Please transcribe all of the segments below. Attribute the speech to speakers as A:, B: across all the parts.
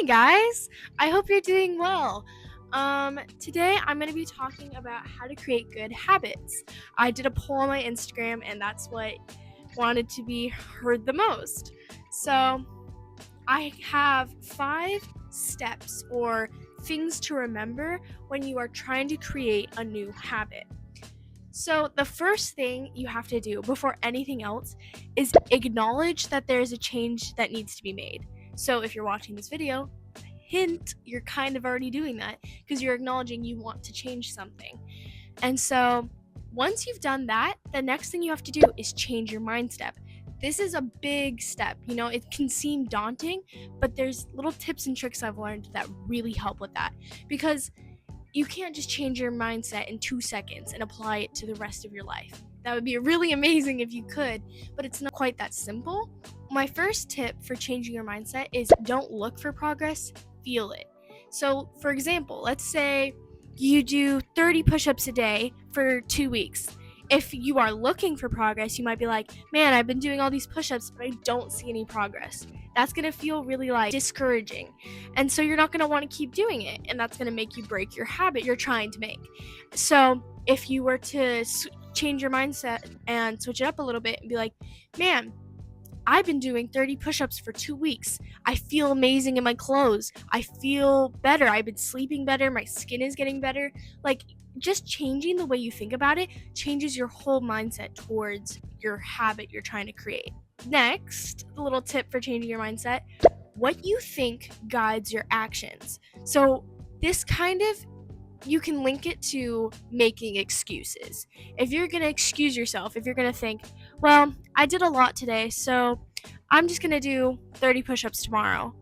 A: guys, I hope you're doing well. Today I'm going to be talking about how to create good habits. I did a poll on my Instagram, and that's what wanted to be heard the most. So, I have 5 steps or things to remember when you are trying to create a new habit. So, the first thing you have to do before anything else is acknowledge that there's a change that needs to be made. So, if you're watching this video, hint, you're kind of already doing that because you're acknowledging you want to change something. And so, once you've done that, the next thing you have to do is change your mindset. This is a big step. It can seem daunting, but there's little tips and tricks I've learned that really help with that because you can't just change your mindset in 2 seconds and apply it to the rest of your life. That would be really amazing if you could, but it's not quite that simple. My first tip for changing your mindset is don't look for progress, feel it. So, for example, let's say you do 30 push-ups a day for 2 weeks. If you are looking for progress, you might be like, man, I've been doing all these push-ups, but I don't see any progress. That's going to feel really discouraging. And so you're not going to want to keep doing it. And that's going to make you break your habit you're trying to make. So if you were to change your mindset and switch it up a little bit and be like, man, I've been doing 30 push-ups for 2 weeks. I feel amazing in my clothes. I feel better. I've been sleeping better. My skin is getting better. Just changing the way you think about it changes your whole mindset towards your habit you're trying to create. Next, a little tip for changing your mindset: what you think guides your actions. So this you can link it to making excuses. If you're going to excuse yourself, if you're going to think, well, I did a lot today, so I'm just going to do 30 push-ups tomorrow.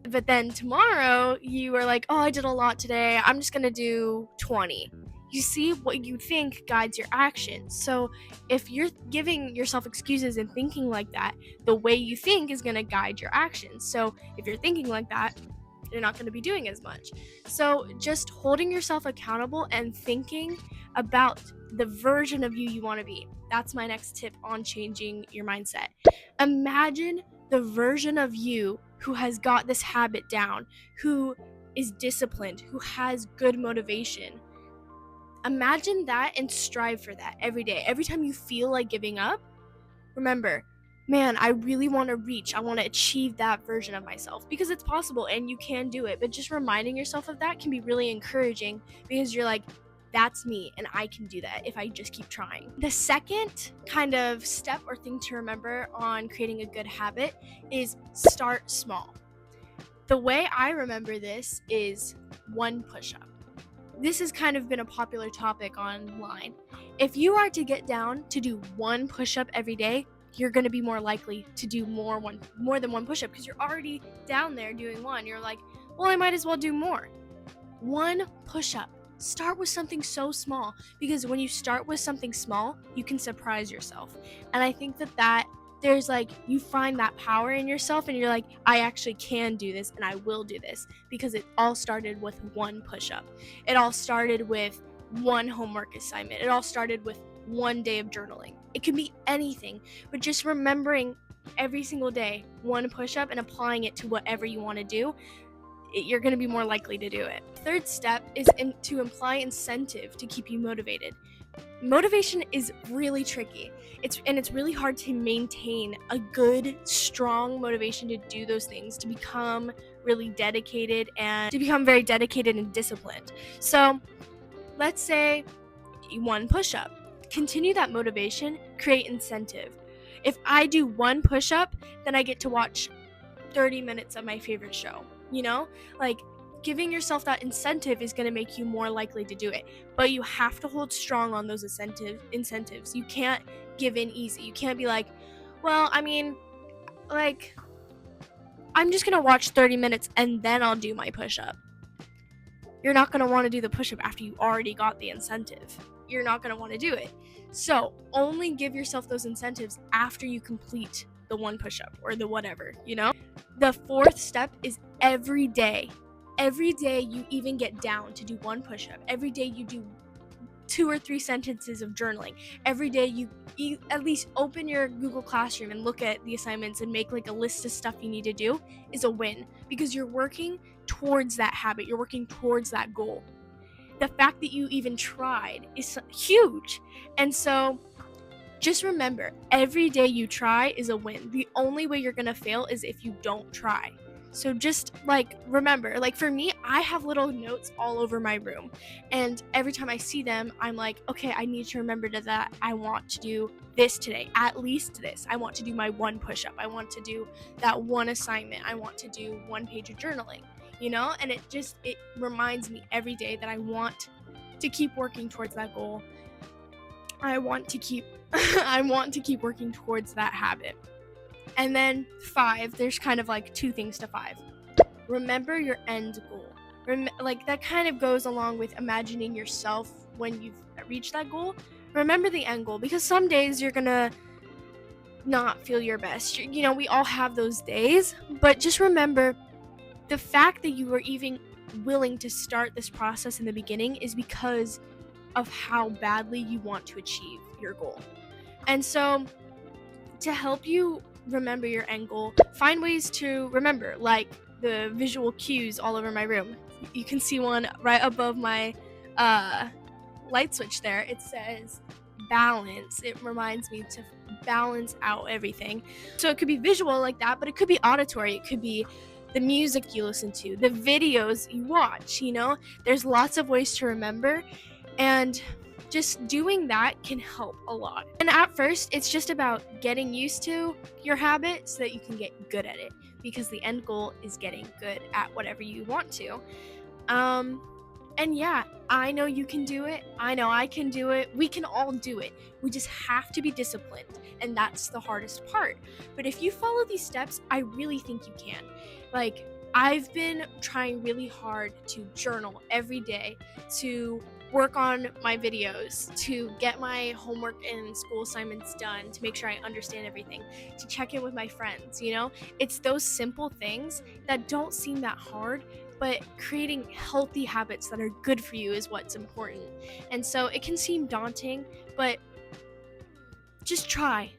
A: But then tomorrow you are like, oh, I did a lot today, I'm just going to do 20. You see, what you think guides your actions. So if you're giving yourself excuses and thinking like that, the way you think is going to guide your actions. So if you're thinking like that, you're not going to be doing as much. So just holding yourself accountable and thinking about the version of you want to be. That's my next tip on changing your mindset. Imagine the version of you who has got this habit down, who is disciplined, who has good motivation. Imagine that and strive for that every day. Every time you feel like giving up, remember, man, I really want to achieve that version of myself, because it's possible and you can do it. But just reminding yourself of that can be really encouraging, because you're like, that's me and I can do that if I just keep trying. The second kind of step or thing to remember on creating a good habit is start small. The way I remember this is 1 push-up. This has kind of been a popular topic online. If you are to get down to do 1 push-up every day, you're going to be more likely to do more than 1 push-up, because you're already down there doing 1. You're like, well, I might as well do more. 1 push-up. Start with something so small, because when you start with something small, you can surprise yourself. And I think that there's you find that power in yourself, and you're like, I actually can do this, and I will do this, because it all started with 1 push-up. It all started with 1 homework assignment. It all started with 1 day of journaling. It can be anything, but just remembering every single day 1 push-up and applying it to whatever you want to do, you're going to be more likely to do it. Third step is to apply incentive to keep you motivated. Motivation is really tricky. It's really hard to maintain a good, strong motivation to do those things, to become really dedicated and to become very dedicated and disciplined. So let's say 1 push-up. Continue that motivation, create incentive. If I do 1 push-up, then I get to watch 30 minutes of my favorite show. Giving yourself that incentive is going to make you more likely to do it. But you have to hold strong on those incentives. You can't give in easy. You can't be like, well, I'm just going to watch 30 minutes and then I'll do my push-up. You're not going to want to do the push-up after you already got the incentive. You're not going to want to do it. So only give yourself those incentives after you complete the 1 push-up or the whatever, The 4th step is every day. Every day you even get down to do 1 push-up. Every day you do 2 or 3 sentences of journaling. Every day you at least open your Google Classroom and look at the assignments and make like a list of stuff you need to do is a win, because you're working towards that habit. You're working towards that goal. The fact that you even tried is huge. And so just remember, every day you try is a win. The only way you're gonna fail is if you don't try. So just remember, for me, I have little notes all over my room, and every time I see them, I'm like, okay, I need to remember that I want to do this today, at least this. I want to do my one push-up. I want to do that one assignment. I want to do 1 page of journaling, and it reminds me every day that I want to keep working towards that goal. I want to keep working towards that habit. And then 5, there's kind of 2 things to 5. Remember your end goal. That kind of goes along with imagining yourself when you've reached that goal. Remember the end goal, because some days you're gonna not feel your best. We all have those days, but just remember, the fact that you were even willing to start this process in the beginning is because of how badly you want to achieve your goal. And so, to help you remember your end goal, find ways to remember, like the visual cues all over my room. You can see one right above my light switch there. It says balance. It reminds me to balance out everything. So it could be visual like that, but it could be auditory. It could be the music you listen to, the videos you watch. There's lots of ways to remember, and just doing that can help a lot. And at first, it's just about getting used to your habit so that you can get good at it, because the end goal is getting good at whatever you want to. And yeah, I know you can do it. I know I can do it. We can all do it. We just have to be disciplined, and that's the hardest part. But if you follow these steps, I really think you can. I've been trying really hard to journal every day, to work on my videos, to get my homework and school assignments done, to make sure I understand everything, to check in with my friends. It's those simple things that don't seem that hard, but creating healthy habits that are good for you is what's important. And so it can seem daunting, but just try.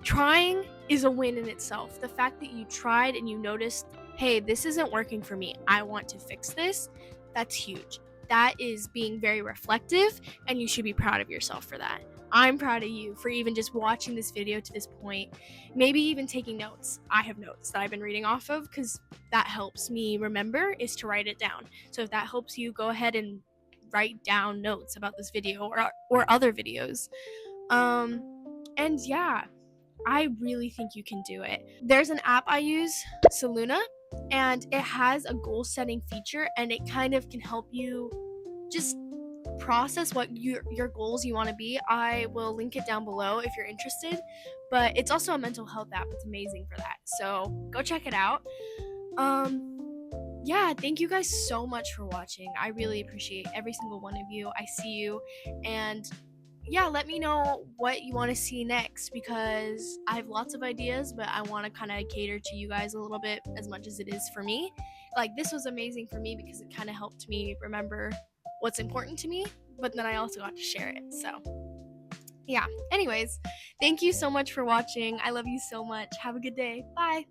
A: Trying is a win in itself. The fact that you tried and you noticed, hey, this isn't working for me, I want to fix this, that's huge. That is being very reflective, and you should be proud of yourself for that. I'm proud of you for even just watching this video to this point, maybe even taking notes. I have notes that I've been reading off of, because that helps me remember, is to write it down. So if that helps you, go ahead and write down notes about this video or other videos. And yeah, I really think you can do it. There's an app I use, Soluna, and it has a goal setting feature, and it kind of can help you just process what your goals you want to be. I will link it down below if you're interested, but it's also a mental health app. It's amazing for that, so go check it out. Yeah, thank you guys so much for watching. I really appreciate every single one of you. I see you, and yeah, let me know what you want to see next, because I have lots of ideas, but I want to kind of cater to you guys a little bit as much as it is for me. This was amazing for me because it kind of helped me remember what's important to me, but then I also got to share it. So yeah, anyways, thank you so much for watching. I love you so much. Have a good day. Bye.